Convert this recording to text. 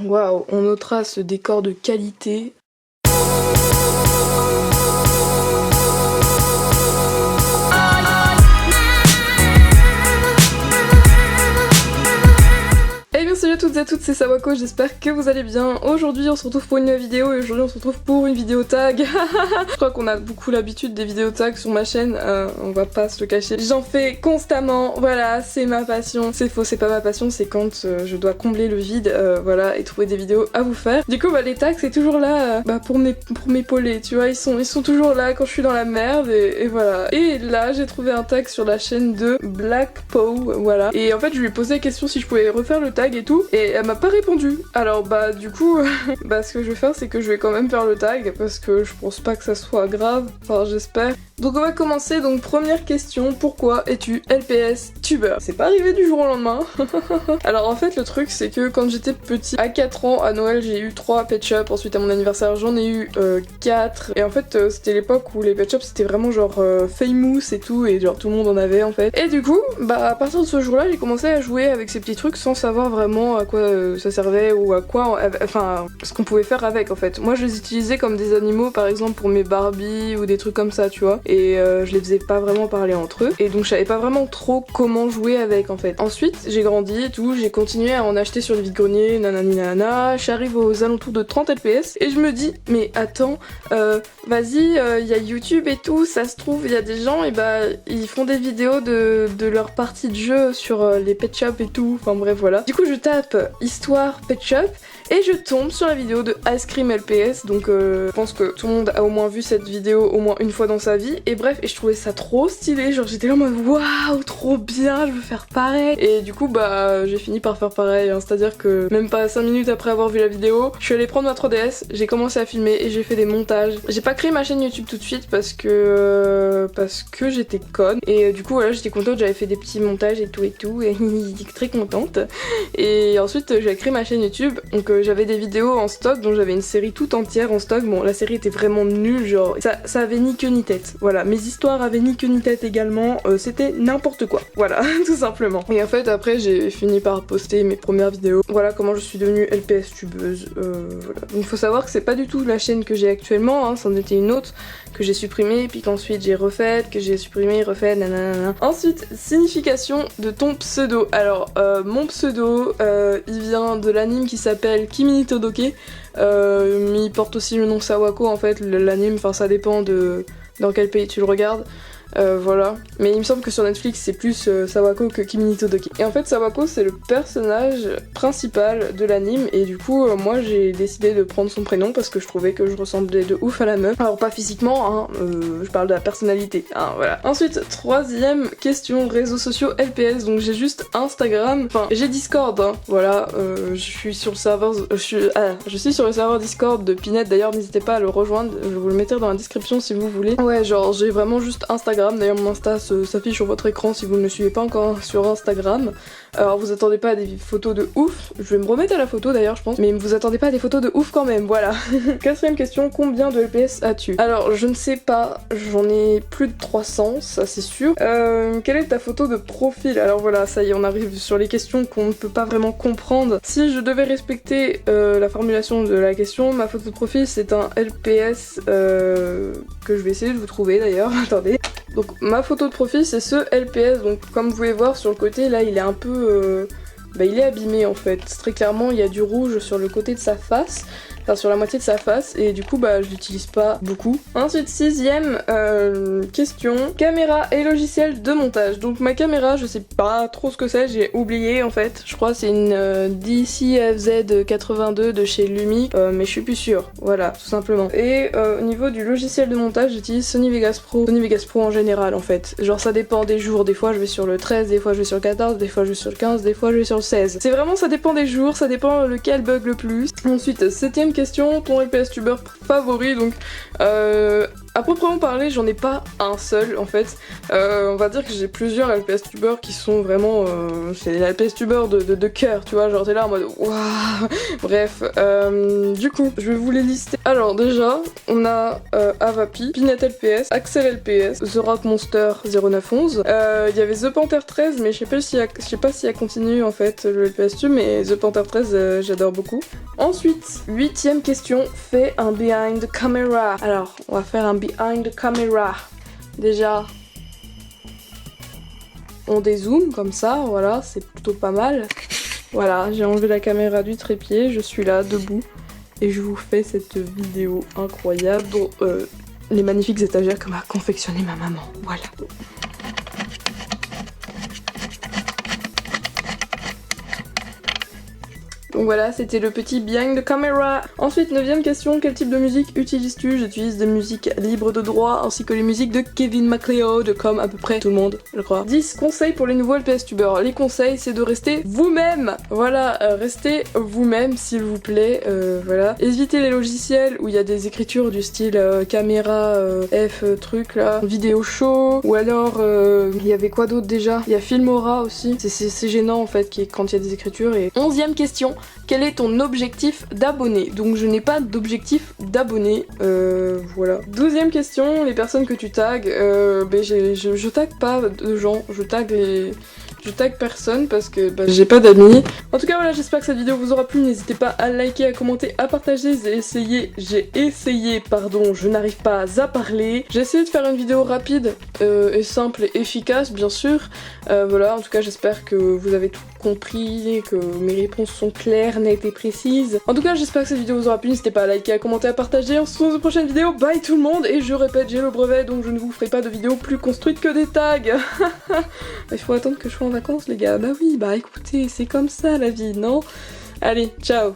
Waouh, on notera ce décor de qualité. Salut à toutes et à toutes, c'est Sawako, j'espère que vous allez bien. Aujourd'hui on se retrouve pour une nouvelle vidéo et aujourd'hui on se retrouve pour une vidéo tag. Je crois qu'on a beaucoup l'habitude des vidéos tag sur ma chaîne, on va pas se le cacher. J'en fais constamment, voilà, c'est ma passion. C'est faux, c'est pas ma passion, c'est quand je dois combler le vide, voilà, et trouver des vidéos à vous faire. Du coup les tags c'est toujours là pour m'épauler, tu vois, ils sont toujours là quand je suis dans la merde et voilà. Et là j'ai trouvé un tag sur la chaîne de Blackpow, voilà. Et en fait je lui ai posé la question si je pouvais refaire le tag et tout, et elle m'a pas répondu. Alors du coup ce que je vais faire c'est que je vais quand même faire le tag parce que je pense pas que ça soit grave, enfin j'espère. Donc on va commencer, donc première question, pourquoi es-tu LPS tuber? C'est pas arrivé du jour au lendemain. Alors en fait le truc c'est que quand j'étais petit, à 4 ans, à Noël j'ai eu 3 pet shops, ensuite à mon anniversaire j'en ai eu 4, et en fait c'était l'époque où les pet shops c'était vraiment genre famous et tout, et genre tout le monde en avait en fait. Et du coup à partir de ce jour là j'ai commencé à jouer avec ces petits trucs sans savoir vraiment à quoi ça servait ou à quoi, enfin ce qu'on pouvait faire avec en fait. Moi je les utilisais comme des animaux par exemple pour mes Barbie ou des trucs comme ça tu vois, et je les faisais pas vraiment parler entre eux, et donc je savais pas vraiment trop comment jouer avec en fait. Ensuite j'ai grandi et tout, j'ai continué à en acheter sur les vide-greniers, nanani nanana, j'arrive aux alentours de 30 LPS et je me dis mais attends, vas-y, y a YouTube et tout, ça se trouve il y a des gens et ils font des vidéos de leur partie de jeu sur les pet shops et tout, enfin bref voilà. Du coup je tape histoire pet shop et je tombe sur la vidéo de Ice Cream LPS, donc je pense que tout le monde a au moins vu cette vidéo au moins une fois dans sa vie, et bref, et je trouvais ça trop stylé, genre j'étais là en mode waouh, trop bien, je veux faire pareil. Et du coup j'ai fini par faire pareil, hein. C'est-à-dire que même pas 5 minutes après avoir vu la vidéo, je suis allée prendre ma 3DS, j'ai commencé à filmer et j'ai fait des montages. J'ai pas créé ma chaîne YouTube tout de suite parce que j'étais conne, et du coup voilà, j'étais contente, j'avais fait des petits montages et tout et j'étais très contente. Et ensuite j'ai créé ma chaîne YouTube, donc j'avais des vidéos en stock, dont j'avais une série toute entière en stock. Bon, la série était vraiment nulle, genre ça avait ni queue ni tête, voilà. Mes histoires avaient ni queue ni tête également, c'était n'importe quoi, voilà, tout simplement. Et en fait après j'ai fini par poster mes premières vidéos, voilà comment je suis devenue LPS tubeuse, voilà. Donc faut savoir que c'est pas du tout la chaîne que j'ai actuellement, hein, c'en était une autre que j'ai supprimée, puis qu'ensuite j'ai refaite, que j'ai supprimée, refaite, nanana. Ensuite, signification de ton pseudo. Alors mon pseudo, il vient de l'anime qui s'appelle Kimi ni Todoke, mais il porte aussi le nom Sawako en fait, l'anime, enfin ça dépend de dans quel pays tu le regardes. Voilà, mais il me semble que sur Netflix c'est plus Sawako que Kimi ni Todoke. Et en fait Sawako c'est le personnage principal de l'anime, et du coup moi j'ai décidé de prendre son prénom parce que je trouvais que je ressemblais de ouf à la meuf. Alors pas physiquement, hein, je parle de la personnalité, hein, voilà. Ensuite, troisième question, réseaux sociaux LPS, donc j'ai juste Instagram, enfin j'ai Discord, hein, voilà, je suis sur le serveur, je suis sur le serveur Discord de Pinette, d'ailleurs n'hésitez pas à le rejoindre, je vous le mettrai dans la description si vous voulez. Ouais, genre j'ai vraiment juste Instagram. D'ailleurs mon Insta s'affiche sur votre écran si vous ne me suivez pas encore sur Instagram. Alors vous attendez pas à des photos de ouf, je vais me remettre à la photo d'ailleurs je pense, mais vous attendez pas à des photos de ouf quand même, voilà. Quatrième question, combien de LPS as-tu? Alors je ne sais pas, j'en ai plus de 300, ça c'est sûr. Quelle est ta photo de profil? Alors voilà, ça y est, on arrive sur les questions qu'on ne peut pas vraiment comprendre. Si je devais respecter la formulation de la question, ma photo de profil c'est un LPS que je vais essayer de vous trouver d'ailleurs, attendez. Donc ma photo de profil c'est ce LPS, donc comme vous pouvez voir sur le côté là il est un peu il est abîmé en fait, très clairement il y a du rouge sur le côté de sa face, enfin sur la moitié de sa face, et du coup je l'utilise pas beaucoup. Ensuite sixième question, caméra et logiciel de montage. Donc ma caméra je sais pas trop ce que c'est, j'ai oublié en fait, je crois c'est une DCFZ82 de chez Lumi, mais je suis plus sûre, voilà tout simplement. Et au niveau du logiciel de montage j'utilise Sony Vegas Pro en général en fait, genre ça dépend des jours, des fois je vais sur le 13, des fois je vais sur le 14, des fois je vais sur le 15, des fois je vais sur le 16. C'est vraiment, ça dépend des jours, ça dépend lequel bug le plus. Ensuite, septième question, ton LPS tuber favori, donc À proprement parler, j'en ai pas un seul en fait. On va dire que j'ai plusieurs LPS tubeurs qui sont vraiment... c'est les LPS tubeurs de cœur, tu vois, genre t'es là en mode waouh. Bref, du coup, je vais vous les lister. Alors déjà, on a Avapi, Pinette LPS, Axel LPS, The Rock Monster 0911. Il y avait The Panther 13, mais je sais pas si elle continue en fait le LPS tube, mais The Panther 13 j'adore beaucoup. Ensuite, 8ème question, fais un behind the camera. Alors, on va faire un behind the camera. Déjà, on dézoome comme ça, voilà, c'est plutôt pas mal. Voilà, j'ai enlevé la caméra du trépied, je suis là, debout, et je vous fais cette vidéo incroyable dont les magnifiques étagères que m'a confectionné ma maman, voilà. Donc voilà, c'était le petit behind the camera. Ensuite, 9ème question, quel type de musique utilises-tu? J'utilise des musiques libres de droit ainsi que les musiques de Kevin MacLeod, comme à peu près tout le monde, je crois. 10 conseils pour les nouveaux LPS tubeurs. Les conseils, c'est de rester vous-même. Voilà, restez vous-même s'il vous plaît, voilà. Évitez les logiciels où il y a des écritures du style caméra F truc là, vidéo show, ou alors il y avait quoi d'autre déjà? Il y a Filmora aussi, c'est gênant en fait quand il y a des écritures. Et 11ème question, quel est ton objectif d'abonnés? Donc je n'ai pas d'objectif d'abonnés, voilà. 12ème question, les personnes que tu tags, je tag pas de gens, je tag personne parce que j'ai pas d'amis. En tout cas voilà, j'espère que cette vidéo vous aura plu, n'hésitez pas à liker, à commenter, à partager. J'ai essayé, pardon, je n'arrive pas à parler. J'ai essayé de faire une vidéo rapide et simple et efficace bien sûr. Voilà, en tout cas j'espère que vous avez tout compris, que mes réponses sont claires, nettes et précises. En tout cas j'espère que cette vidéo vous aura plu, n'hésitez pas à liker, à commenter, à partager. On se retrouve dans une prochaine vidéo, bye tout le monde. Et je répète, j'ai le brevet donc je ne vous ferai pas de vidéo plus construite que des tags. Il faut attendre que je sois en vacances les gars, bah oui, bah écoutez, c'est comme ça la vie, non? Allez, ciao.